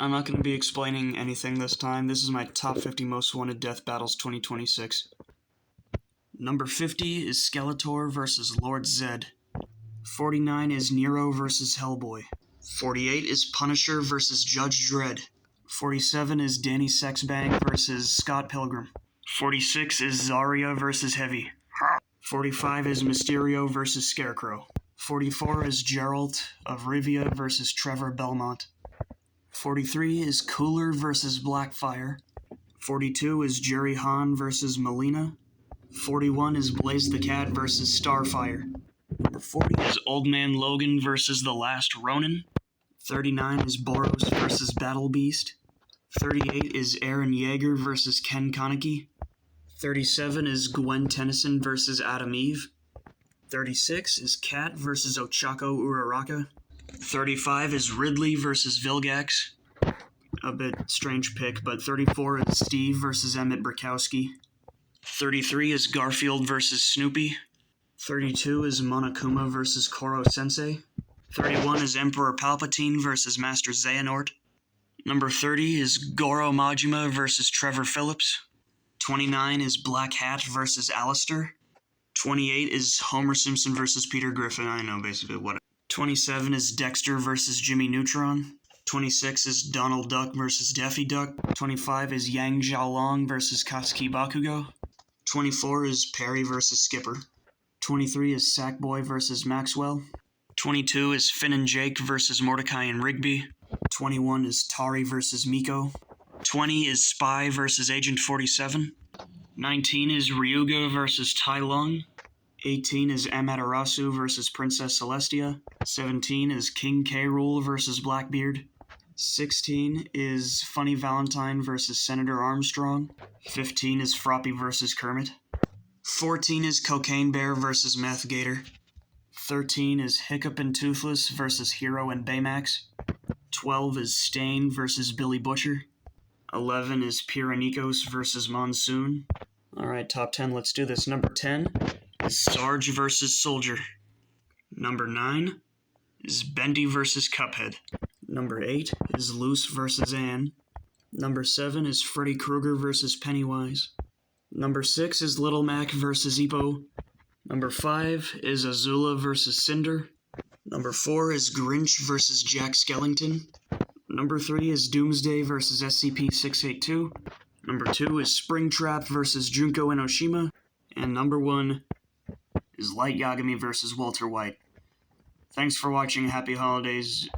I'm not going to be explaining anything this time. This is my top 50 most wanted death battles 2026. Number 50 is Skeletor vs. Lord Zed. 49 is Nero vs. Hellboy. 48 is Punisher vs. Judge Dredd. 47 is Danny Sexbang vs. Scott Pilgrim. 46 is Zarya vs. Heavy. 45 is Mysterio vs. Scarecrow. 44 is Geralt of Rivia vs. Trevor Belmont. 43 is Cooler vs. Blackfire. 42 is Jerry Hahn vs. Melina. 41 is Blaze the Cat vs. Starfire. Number 40 is Old Man Logan vs. The Last Ronin. 39 is Boros vs. Battle Beast. 38 is Aaron Yeager vs. Ken Kaneki. 37 is Gwen Tennyson vs. Adam Eve. 36 is Kat vs. Ochako Uraraka. 35 is Ridley vs. Vilgax. A bit strange pick, but 34 is Steve vs. Emmett Brakowski. 33 is Garfield vs. Snoopy. 32 is Monokuma vs. Koro Sensei. 31 is Emperor Palpatine vs. Master Xehanort. Number 30 is Goro Majima vs. Trevor Phillips. 29 is Black Hat vs. Alistair. 28 is Homer Simpson vs. Peter Griffin. I know, basically, whatever. 27 is Dexter vs. Jimmy Neutron. 26 is Donald Duck vs. Daffy Duck. 25 is Yang Xiaolong vs. Katsuki Bakugo. 24 is Perry vs. Skipper. 23 is Sackboy vs. Maxwell. 22 is Finn and Jake vs. Mordecai and Rigby. 21 is Tari vs. Miko. 20 is Spy vs. Agent 47. 19 is Ryuga vs. Tai Lung. 18 is Amaterasu vs. Princess Celestia. 17 is King K. Rool vs. Blackbeard. 16 is Funny Valentine vs. Senator Armstrong. 15 is Froppy vs. Kermit. 14 is Cocaine Bear vs. Meth Gator. 13 is Hiccup and Toothless vs. Hero and Baymax. 12 is Stain vs. Billy Butcher. 11 is Pyranikos vs. Monsoon. Alright, top 10, let's do this. Number 10 is Sarge vs. Soldier. Number 9 is Bendy vs. Cuphead. Number 8 is Luce vs. Anne. Number 7 is Freddy Krueger vs. Pennywise. Number 6 is Little Mac vs. Ippo. Number 5 is Azula vs. Cinder. Number 4 is Grinch vs. Jack Skellington. Number 3 is Doomsday vs. SCP-682. Number 2 is Springtrap vs. Junko Enoshima. And number 1 is Light Yagami vs. Walter White. Thanks for watching. Happy holidays.